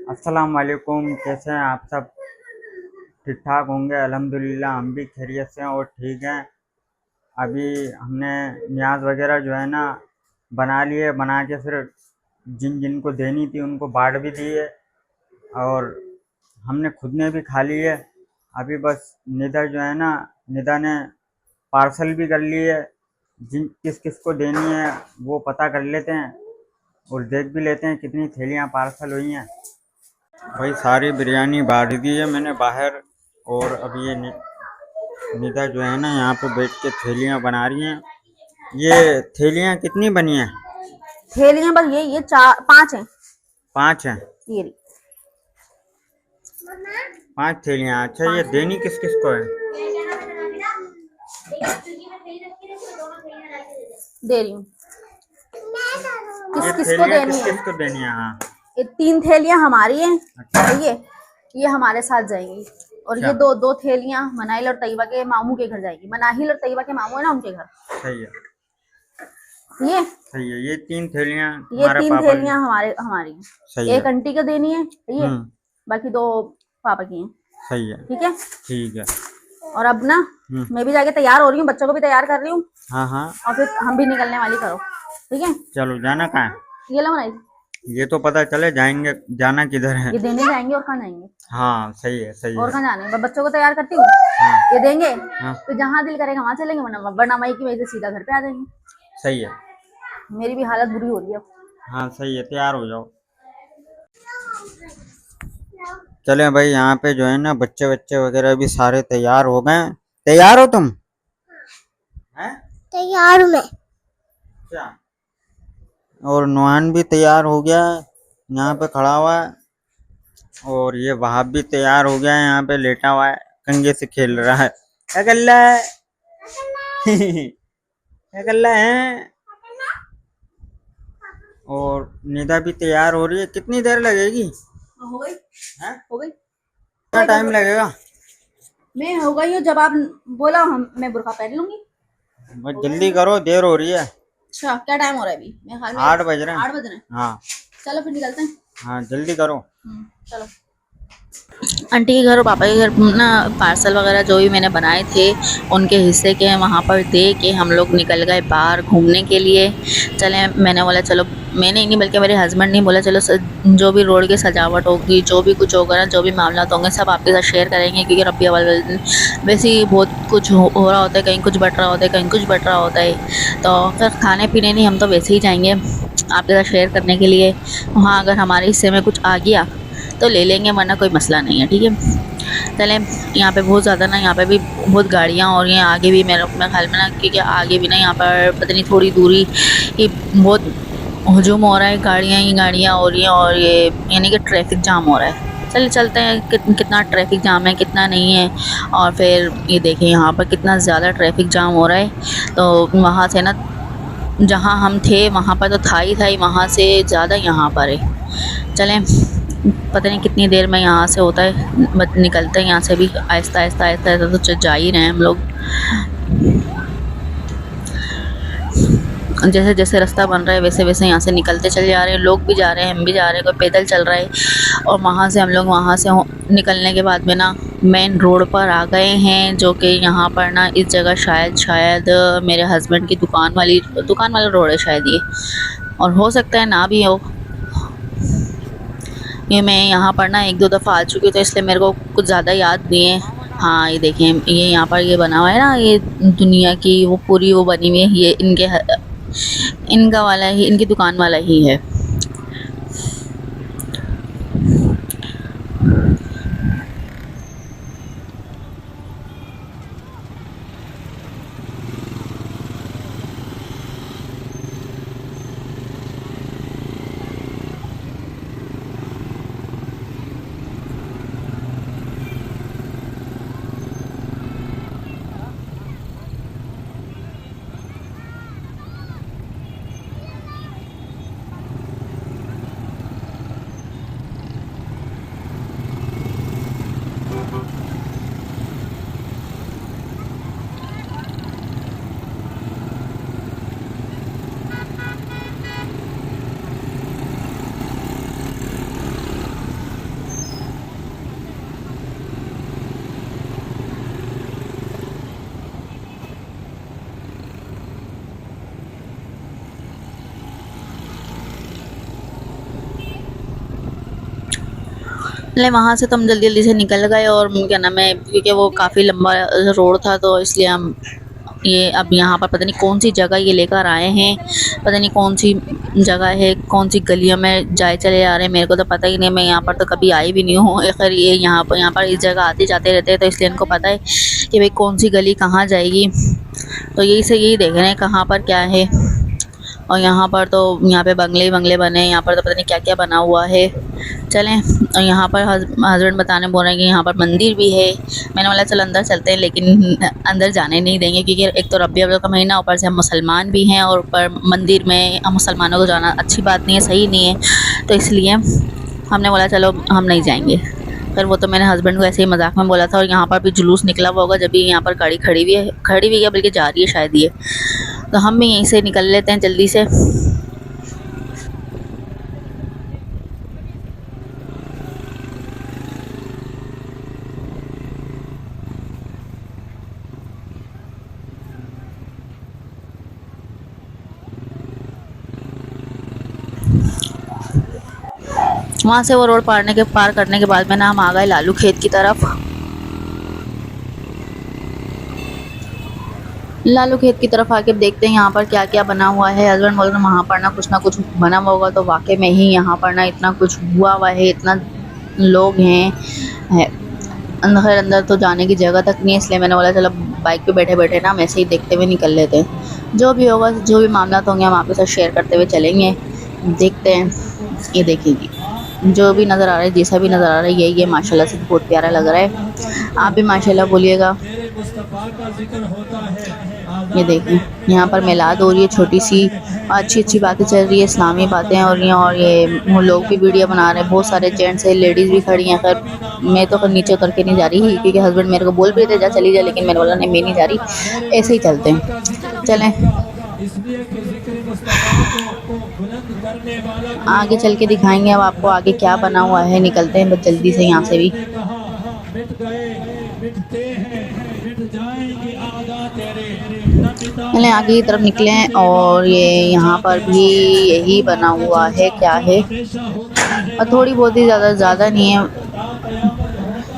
अस्सलाम वालेकुम। कैसे हैं आप सब? ठीक ठाक होंगे। अल्हम्दुलिल्लाह हम भी खैरियत से हैं और ठीक हैं। अभी हमने न्याज वगैरह जो है ना बना लिए, बना के फिर जिन जिन को देनी थी उनको बांट भी दिए और हमने खुद ने भी खा लिए। अभी बस निदा जो है ना, निदा ने पार्सल भी कर लिए। जिन किस किस को देनी है वो पता कर लेते हैं और देख भी लेते हैं कितनी थैलियाँ पार्सल हुई हैं। भाई सारी बिरयानी बांट दी है मैंने बाहर। और अभी ये निदा जो है ना यहाँ पे बैठ के थैलियाँ बना रही हैं। ये थैलियाँ कितनी बनी हैं? थैलियां बस ये चार पांच हैं। 5 हैं। ये रही 5 थैलियाँ। अच्छा, ये पांच देनी किस किस को है? दे रही हूँ। ये किस किस को थैलियाँ देनी किस है? किस को देनी है? हाँ। ये 3 थैलियां हमारी हैं। अच्छा। ये हमारे साथ जाएंगी और अच्छा, ये दो थैलियां मनाहिल और तैयबा के मामू के घर जाएगी। मनाहिल और तैयबा के मामू है ना, उनके घर। सही है। ये सही है। ये 3 थैलियाँ ये तुम्हारे 3 पापा की। थैलियां हमारी हैं। सही है। एक आंटी को देनी है, बाकी 2 पापा की हैं। सही है। ठीक है। ठीक है। और अब ना मैं भी जाके तैयार हो रही हूँ, बच्चों को भी तैयार कर रही हूँ हाँ हाँ। और फिर हम भी निकलने वाली करो। ठीक है। चलो, जाना कहाँ है? ये लो मनाहिल, ये तो पता चले जाएंगे, जाना किधर है? ये देने जाएंगे और कहाँ जाएंगे? हाँ सही है। सही और है। कहाँ जाने? मैं बच्चों को तैयार करती हूँ, हाँ ये देंगे, हाँ। तो जहाँ दिल करेगा वहां चलेंगे, वरना वही की वजह से सीधा घर पे आ जाएंगे। सही है। मेरी भी हालत बुरी हो रही है। हाँ सही है। तैयार हो जाओ। चले भाई, यहाँ पे जो है ना बच्चे बच्चे वगैरह भी सारे तैयार हो गए। तैयार हो तुम? हैं? तैयार हूँ मैं। अच्छा। और नुआन भी तैयार हो गया है, यहाँ पे खड़ा हुआ है। और ये वहाब भी तैयार हो गया है, यहाँ पे लेटा हुआ है, कंगे से खेल रहा है। क्या कर रहा है? क्या कर रहा है? और निदा भी तैयार हो रही है। कितनी देर लगेगी? हो गई। हैं? हो गई। कितना टाइम लगेगा? मैं हो गई हूँ, जब आप बोला मैं बुर्का पहन लूंगी। बस जल्दी करो, देर हो रही है। अच्छा, क्या टाइम हो रहा है अभी? मेरे ख्याल में 8 बज रहे हैं। 8 बज रहे हैं। हाँ। चलो फिर निकलते हैं। हाँ जल्दी करो। चलो। आंटी के घर और पापा के घर ना पार्सल वगैरह जो भी मैंने बनाए थे उनके हिस्से के वहाँ पर दे के हम लोग निकल गए बाहर घूमने के लिए। चले, मैंने बोला चलो, मैंने नहीं बल्कि मेरे हस्बैंड ने बोला चलो जो भी रोड की सजावट होगी, जो भी कुछ होगा ना, जो भी मामला होंगे सब आपके साथ शेयर करेंगे, क्योंकि रब्बी अव्वल वाले दिन वैसे ही बहुत कुछ हो रहा होता है, कहीं कुछ बट रहा होता है, कहीं कुछ बट रहा होता है। तो फिर खाने पीने नहीं, हम तो वैसे ही जाएंगे आपके साथ शेयर करने के लिए। वहाँ अगर हमारे हिस्से में कुछ आ गया तो ले लेंगे, वरना कोई मसला नहीं है। ठीक है। चलें, यहाँ पे बहुत ज़्यादा ना, यहाँ पे भी बहुत गाड़ियाँ हो रही हैं, आगे भी मेरे ख्याल में ना, क्योंकि आगे भी ना यहाँ पर पता नहीं थोड़ी दूरी ये बहुत हजूम हो रहा है, गाड़ियाँ ही गाड़ियाँ हो रही हैं और ये यानी कि ट्रैफिक जाम हो रहा है। चलिए चलते हैं कितना ट्रैफिक जाम है कितना नहीं है। और फिर ये देखें यहाँ पर कितना ज़्यादा ट्रैफिक जाम हो रहा है। तो वहाँ से ना, जहाँ हम थे वहाँ पर तो था ही, वहाँ से ज़्यादा यहाँ पर है। चलें, पता नहीं कितनी देर में यहाँ से होता है, बट निकलते हैं यहाँ से भी आहिस्ता आहिस्ता आहिस्ता आहिस्ता, तो जा ही रहे हैं हम लोग। जैसे जैसे रास्ता बन रहा है वैसे वैसे यहाँ से निकलते चले जा रहे हैं, लोग भी जा रहे हैं, हम भी जा रहे हैं, कोई पैदल चल रहा है। और वहाँ से हम लोग वहाँ से निकलने के बाद में ना मेन रोड पर आ गए हैं, जो कि यहाँ पर ना इस जगह शायद मेरे हस्बैंड की दुकान वाला रोड है शायद ये, और हो सकता है ना भी हो। ये मैं यहाँ पर ना 1-2 दफ़ा आ चुकी हूँ, तो इसलिए मेरे को कुछ ज़्यादा याद नहीं है। हाँ ये देखें, ये यहाँ पर ये बना हुआ है ना, ये दुनिया की वो पूरी वो बनी हुई है, ये इनका वाला ही, इनकी दुकान वाला ही है। ले वहाँ से तो हम जल्दी जल्दी से निकल गए और क्या नाम है, क्योंकि वो काफ़ी लंबा रोड था तो इसलिए हम ये अब यहाँ पर पता नहीं कौन सी जगह ये लेकर आए हैं, पता नहीं कौन सी जगह है, कौन सी गलियों में जाए चले आ रहे हैं, मेरे को तो पता ही नहीं। मैं यहाँ पर तो कभी आई भी नहीं हूँ। खैर ये यहाँ पर इस जगह आते जाते रहते हैं तो इसलिए इनको पता है कि भाई कौन सी गली कहाँ जाएगी। तो यही देख रहे हैं कहाँ पर क्या है। और यहाँ पर तो यहाँ पे बंगले ही बंगले बने हैं, यहाँ पर तो पता नहीं क्या क्या बना हुआ है। चलें। और यहाँ पर हस्बैंड बताने बोल रहे हैं कि यहाँ पर मंदिर भी है। मैंने बोला चल अंदर चलते हैं, लेकिन अंदर जाने नहीं देंगे क्योंकि एक तो रबी अव्वल का महीना, ऊपर से हम मुसलमान भी हैं और ऊपर मंदिर में हम मुसलमानों को जाना अच्छी बात नहीं है, सही नहीं है। तो इसलिए हमने बोला चलो हम नहीं जाएंगे। फिर वो तो मैंने हस्बैंड को ऐसे ही मजाक में बोला था। और यहाँ पर भी जुलूस निकला हुआ होगा, जब भी यहाँ पर गाड़ी खड़ी हुई है बल्कि जा रही है शायद ये। तो हम भी यहीं से निकल लेते हैं जल्दी से। वहाँ से वो रोड पार करने के बाद में ना हम आ गए लालू खेत की तरफ। लालू खेत की तरफ आके देखते हैं यहाँ पर क्या क्या बना हुआ है। हस्बैंड बोल रहे वहाँ पर ना कुछ बना हुआ होगा, तो वाकई में ही यहाँ पर ना इतना कुछ हुआ है, इतना लोग हैं अंदर तो जाने की जगह तक नहीं है। इसलिए मैंने बोला चलो बाइक पे बैठे बैठे ना हम ऐसे ही देखते हुए निकल लेते हैं। जो भी होगा, जो भी मामला होंगे हम आपके साथ शेयर करते हुए चलेंगे। देखते हैं। ये देखिए जो भी नज़र आ रहा है, जैसा भी नज़र आ रहा है, ये माशाल्लाह से बहुत प्यारा लग रहा है। आप भी माशाल्लाह बोलिएगा। ये देखिए यहाँ पर मिलाद हो रही है, छोटी सी अच्छी बातें चल रही है, इस्लामी बातें हो रही हैं। और ये वो लोग भी वीडियो बना रहे हैं, बहुत सारे जेंट्स है, लेडीज़ भी खड़ी हैं। खैर मैं तो नीचे उतर के नहीं जा रही क्योंकि हस्बैंड मेरे को बोल भी रहे जा चली जा, लेकिन मैंने बोला नहीं मैं नहीं जा रही, ऐसे ही चलते हैं। चलें आगे चल के दिखाएंगे अब आपको आगे क्या बना हुआ है। निकलते हैं बस जल्दी से यहाँ से भी। चलें आगे की तरफ निकले हैं और ये यहाँ पर भी यही बना हुआ है, क्या है और थोड़ी बहुत ही ज़्यादा नहीं है।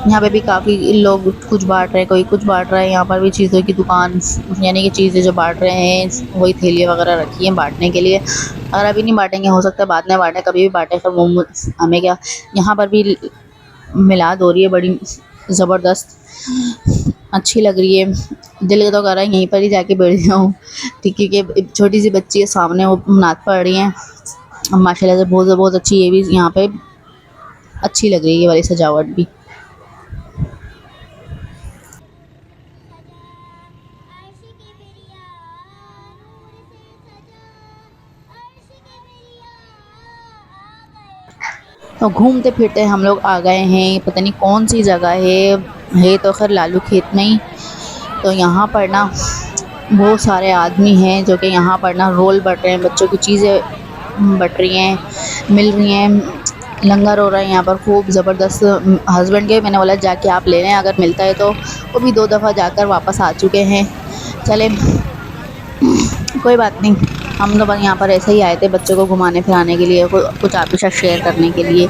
यहाँ पे भी काफ़ी लोग कुछ बांट रहे हैं, कोई कुछ बांट रहा है। यहाँ पर भी चीज़ों की दुकान, यानी कि चीज़ें जो बांट रहे हैं वही थैलियाँ वगैरह रखी हैं बांटने के लिए। अगर अभी नहीं बांटेंगे हो सकता है बाद में बांटें, कभी भी बांटें, फिर हमें क्या। यहाँ पर भी मिलाद हो रही है, बड़ी ज़बरदस्त अच्छी लग रही है। दिल तो कर रहा है यहीं पर ही जाके बैठ जाऊँ, ठीक है। क्योंकि छोटी सी बच्ची है सामने, वो नात पढ़ रही हैं माशाल्लाह से, बहुत अच्छी। ये भी यहाँ पे अच्छी लग रही है ये वाली सजावट भी। तो घूमते फिरते हम लोग आ गए हैं, पता नहीं कौन सी जगह है तो खैर लालू खेत में ही। तो यहाँ पर ना बहुत सारे आदमी हैं जो कि यहाँ पर ना रोल बट रहे हैं, बच्चों की चीज़ें बट रही हैं, मिल रही हैं, लंगर हो रहा है यहाँ पर खूब ज़बरदस्त। हस्बैंड के मैंने बोला जाके आप ले लें अगर मिलता है तो, वो भी 2 दफ़ा जाकर वापस आ चुके हैं। चले कोई बात नहीं, हम तो बस यहाँ पर ऐसे ही आए थे बच्चों को घुमाने फिराने के लिए, कुछ आपके साथ शेयर करने के लिए।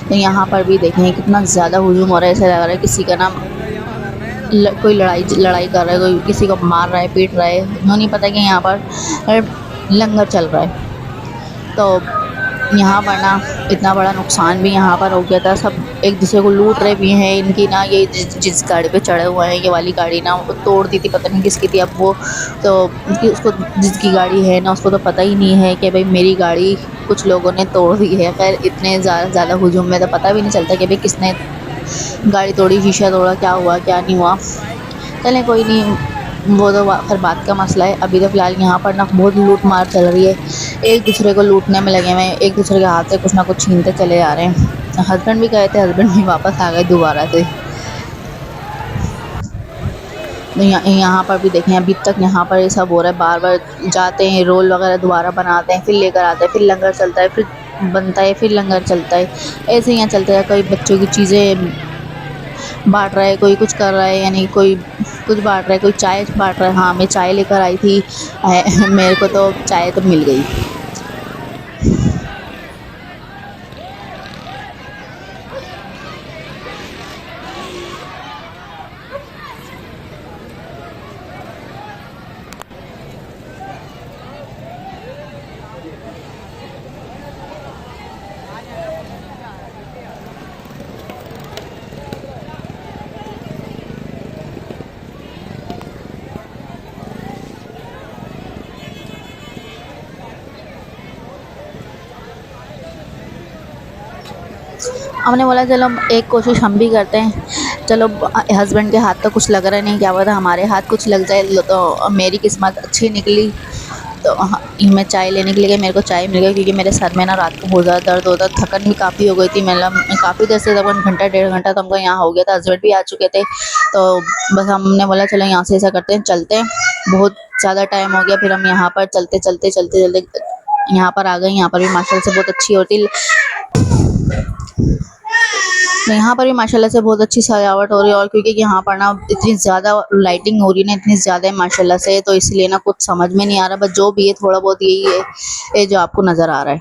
तो यहाँ पर भी देखें कितना ज़्यादा हुजूम हो रहा है, ऐसा लग रहा है किसी का नाम कोई लड़ाई कर रहा है, कोई किसी को मार रहा है, पीट रहा है। यूँ नहीं पता कि यहाँ पर लंगर चल रहा है। तो यहाँ पर ना इतना बड़ा नुकसान भी यहाँ पर हो गया था, सब एक दूसरे को लूट रहे भी हैं। इनकी ना ये जिस गाड़ी पे चढ़े हुए हैं, ये वाली गाड़ी ना वो तोड़ दी थी, पता नहीं किसकी थी। अब वो तो उसको जिसकी गाड़ी है ना उसको तो पता ही नहीं है कि भाई मेरी गाड़ी कुछ लोगों ने तोड़ दी है। खैर इतने ज़्यादा हुजूम में तो पता भी नहीं चलता कि भाई किसने गाड़ी तोड़ी, शीशा तोड़ा, क्या हुआ क्या नहीं हुआ। चलें कोई नहीं, वो तो फिर बात का मसला है। अभी तो फ़िलहाल यहाँ पर ना बहुत लूट मार चल रही है, एक दूसरे को लूटने में लगे हुए हैं, एक दूसरे के हाथ से कुछ ना कुछ छीनते चले जा रहे हैं। हस्बैंड भी गए थे, हस्बैंड भी वापस आ गए दोबारा से। तो यहाँ पर भी देखें अभी तक यहाँ पर ये सब हो रहा है, बार बार जाते हैं, रोल वगैरह दोबारा बनाते हैं, फिर लेकर आते हैं, फिर लंगर चलता है, फिर बनता है, फिर लंगर चलता है, ऐसे यहाँ चलता है। कोई बच्चों की चीज़ें बांट रहा है, कोई कुछ कर रहा है, यानी कोई कुछ बांट रहा है, कोई चाय बांट रहा है। हाँ मैं चाय लेकर आई थी, मेरे को तो चाय तो मिल गई। हमने बोला चलो एक कोशिश हम भी करते हैं। चलो हस्बैंड के हाथ तो कुछ लग रहा नहीं, क्या पता हमारे हाथ कुछ लग जाए। तो मेरी किस्मत अच्छी निकली। तो मैं चाय लेने के लिए गई, मेरे को चाय मिल गई क्योंकि मेरे सर में ना रात को बहुत ज़्यादा दर्द होता, थकन भी काफ़ी हो गई थी। मतलब काफ़ी देर से, तकरीबन घंटा 1.5 घंटा तो हमको यहाँ हो गया था। हस्बैंड भी आ चुके थे, तो बस हमने बोला चलो यहाँ से ऐसा करते हैं, चलते हैं। बहुत ज़्यादा टाइम हो गया, फिर हम यहाँ पर चलते यहाँ पर आ गए। यहाँ पर भी माशाल्लाह से बहुत अच्छी होती, तो यहाँ पर भी माशाल्लाह से बहुत अच्छी सजावट हो रही है। और क्योंकि यहाँ पर ना इतनी ज़्यादा लाइटिंग हो रही है ना, इतनी ज़्यादा है माशाल्लाह से, तो इसलिए ना कुछ समझ में नहीं आ रहा। बस जो भी है थोड़ा बहुत यही है, ये जो आपको नज़र आ रहा है।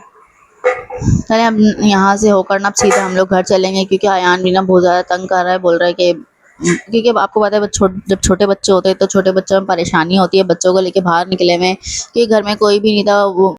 चलिए अब यहाँ से होकर ना अब सीधा हम लोग घर चलेंगे, क्योंकि अयान भी ना बहुत ज़्यादा तंग कर रहा है। बोल रहा है कि क्योंकि अब आपको पता है जब छोटे बच्चे होते हैं तो छोटे बच्चों में परेशानी होती है बच्चों को लेके बाहर निकले में, कि घर में कोई भी नहीं था। वो